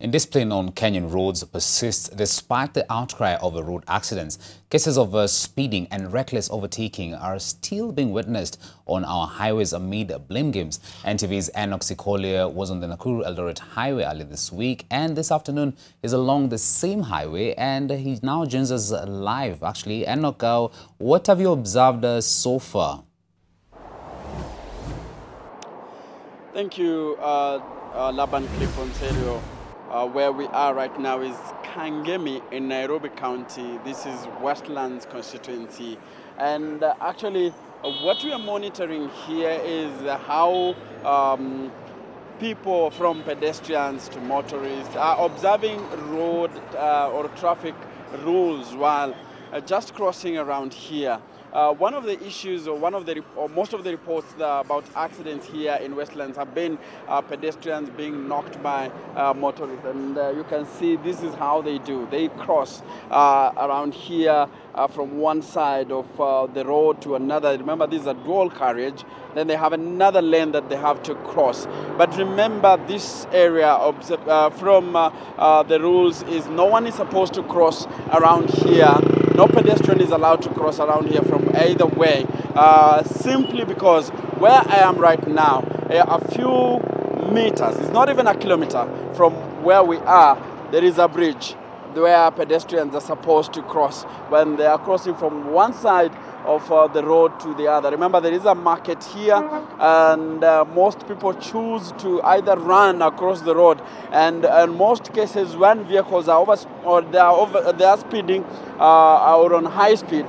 Indiscipline on Kenyan roads persists despite the outcry over road accidents. Cases of speeding and reckless overtaking are still being witnessed on our highways amid blame games. NTV's Enock Sikolia was on the Nakuru-Eldoret highway earlier this week, and this afternoon is along the same highway, and he now joins us live. Actually, Enock, what have you observed so far? Thank you, Laban Cliff-Ontario. Where we are right now is Kangemi in Nairobi County. This is Westlands constituency. And actually, what we are monitoring here is how people, from pedestrians to motorists, are observing road or traffic rules while just crossing around here. One of the issues, or most of the reports about accidents here in Westlands have been pedestrians being knocked by motorists, and you can see this is how they do. They cross around here from one side of the road to another. Remember, this is a dual carriage. Then they have another lane that they have to cross. But remember, this area from the rules is no one is supposed to cross around here. No pedestrian is allowed to cross around here from either way, simply because where I am right now, a few meters, it's not even a kilometer from where we are, there is a bridge where pedestrians are supposed to cross when they are crossing from one side of the road to the other. Remember, there is a market here, and most people choose to either run across the road, and in most cases when vehicles are they are speeding or on high speed,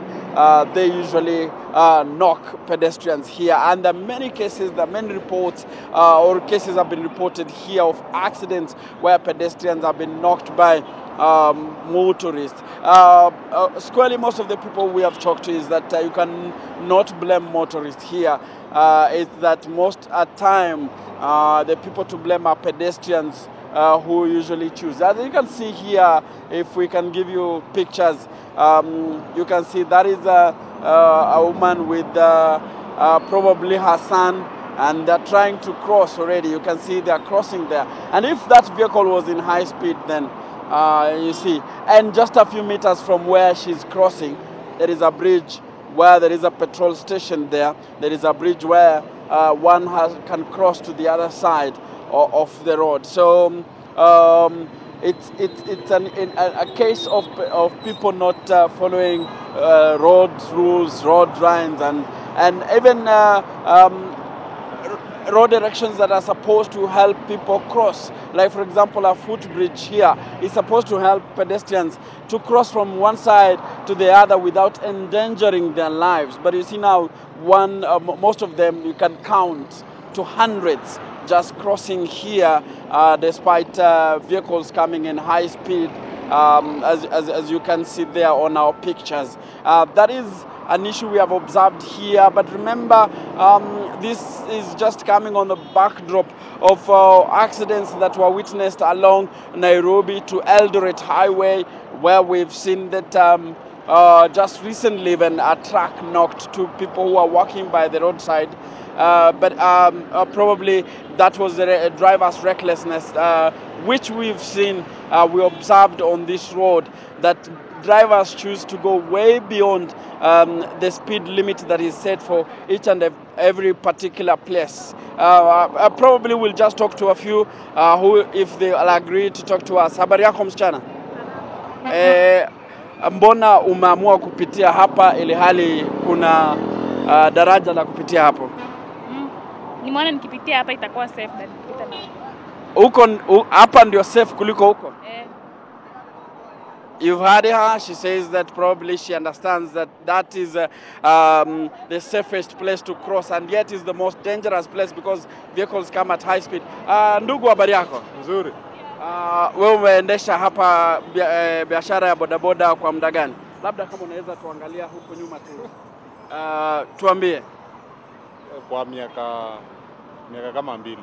they usually knock pedestrians here. And there are many cases, many reports or cases have been reported here of accidents where pedestrians have been knocked by motorists. Squarely, most of the people we have talked to is that you can not blame motorists here. It's that most at time the people to blame are pedestrians who usually choose. As you can see here, if we can give you pictures, you can see that is a woman with probably her son, and they're trying to cross already. You can see they're crossing there. And if that vehicle was in high speed, then you see, and just a few meters from where she's crossing, there is a bridge where there is a petrol station there. There is a bridge where one can cross to the other side of the road. So it's a case of people not following road rules, road lines, and even road directions that are supposed to help people cross. Like, for example, a footbridge here is supposed to help pedestrians to cross from one side to the other without endangering their lives. But you see now, most of them, you can count to hundreds just crossing here, despite vehicles coming in high speed, as you can see there on our pictures. That is an issue we have observed here, but remember, this is just coming on the backdrop of accidents that were witnessed along Nairobi to Eldoret highway, where we've seen that just recently even a truck knocked two people who are walking by the roadside. But probably that was the driver's recklessness, which we've seen, we observed on this road, that drivers choose to go way beyond the speed limit that is set for each and every particular place. I probably will just talk to a few who, if they will agree to talk to us. Habari yako msichana? Mbona umeamua kupitia hapa ili hali kuna daraja la kupitia hapo? Nimeona nikipitia hapa itakuwa safe na nikipita na huko. Hapa ndio safe kuliko huko? You've heard her. She says that probably she understands that that is the safest place to cross, and yet is the most dangerous place because vehicles come at high speed. Ndugu, habari yako? Nzuri. Wewe umeendesha hapa biashara ya bodaboda kwa muda gani? Labda kama unaweza tuangalia huko nyuma tu. Tuambie. Kwa miaka kama 2.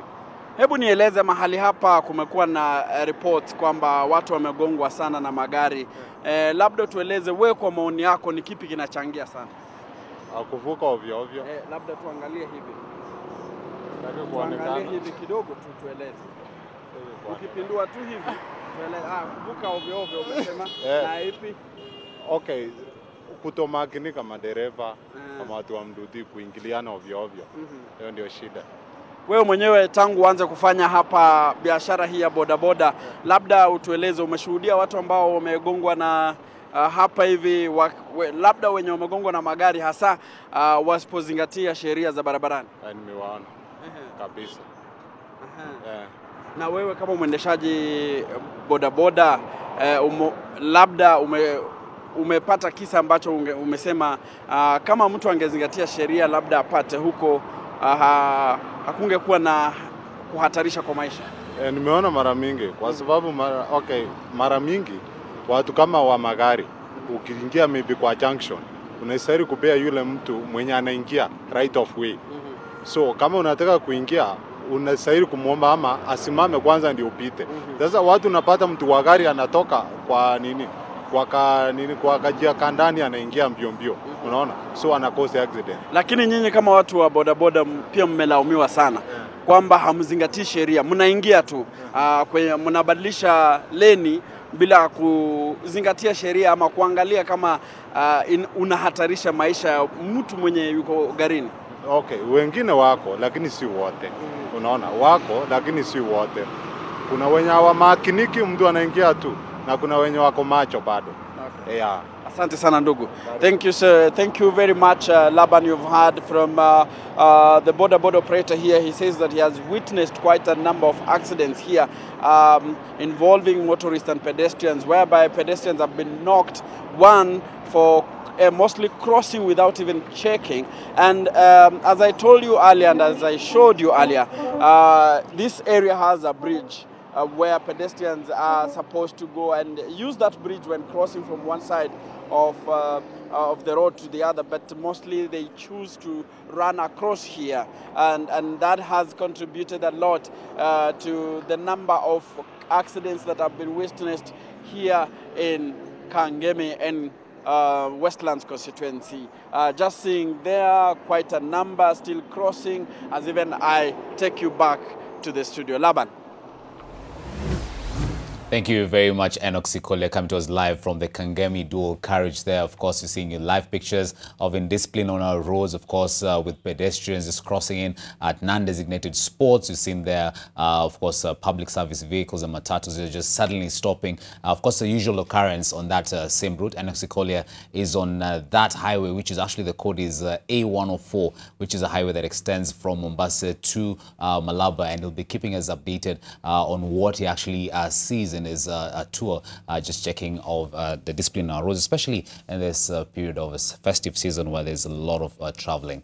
Hebu nieleze, mahali hapa kumekuwa na report kwamba watu wamegongwa sana na magari. Labda tueleze wewe, kwa maoni yako, ni kipi kinachangia sana? Kuvuka ovyo ovyo. Labda tuangalie hivi. Tuangalie hivi kidogo tu tueleze. Ukipindua tu hivi Kuvuka ovyo ovyo umesema na ipi? Okay, kutomakinika madereva kama watu wa Mdudi kuingiliana ovyo ovyo. Hiyo ndio shida. Wewe mwenyewe tangu uanze kufanya hapa biashara hii ya bodaboda, labda utueleze umeshuhudia watu ambao wamegongwa na hapa hivi labda wenye wamegongwa na magari hasa wasipozingatia sheria za barabarani? Nimewaona kabisa. Na wewe kama mwendeshaji bodaboda labda umepata kisa ambacho umesema kama mtu angezingatia sheria labda apate huko hakungekuwa na kuhatarisha kwa maisha? Nimeona mara mingi kwa sababu mara mingi watu kama wa magari ukiingia maybe kwa junction unastahili kupea yule mtu mwenye anaingia right of way. So kama unataka kuingia unastahili kumuomba ama asimame kwanza ndio upite. Sasa watu unapata mtu wa gari anatoka kwa nini? Kwa kajia kandani anaingia mbio mbio. Unaona? So anakosa accident. Lakini nyinyi kama watu wa bodaboda pia mmelaumiwa sana kwamba hamzingatii sheria. Mnaingia tu mnabadilisha leni bila kuzingatia sheria ama kuangalia kama unahatarisha maisha ya mtu mwenye yuko garini. Okay, wengine wako lakini si wote. Unaona? Wako lakini si wote. Kuna wenye hawamakiniki mtu anaingia tu na kuna wenye wako macho bado. Okay. Yeah. Asante sana ndugu. Thank you sir. Thank you very much Laban. You've heard from the boda operator here. He says that he has witnessed quite a number of accidents here involving motorists and pedestrians, whereby pedestrians have been knocked, one for mostly crossing without even checking. And as I told you earlier and as I showed you earlier, this area has a bridge where pedestrians are supposed to go and use that bridge when crossing from one side of the road to the other, but mostly they choose to run across here, and that has contributed a lot to the number of accidents that have been witnessed here in Kangemi and Westlands constituency. Just seeing there quite a number still crossing as even I take you back to the studio. Laban. Thank you very much, Enock Sikolia, coming to us live from the Kangemi dual carriage there. Of course, you're seeing your live pictures of Indiscipline on our roads, of course, with pedestrians just crossing in at non-designated spots. You've seen there, of course, public service vehicles and matatus are just suddenly stopping. Of course, the usual occurrence on that same route. Enock Sikolia is on that highway, which is actually the code is A104, which is a highway that extends from Mombasa to Malaba, and he'll be keeping us updated on what he actually sees in his tour, just checking of the discipline on our roads, especially in this period of festive season where there's a lot of traveling.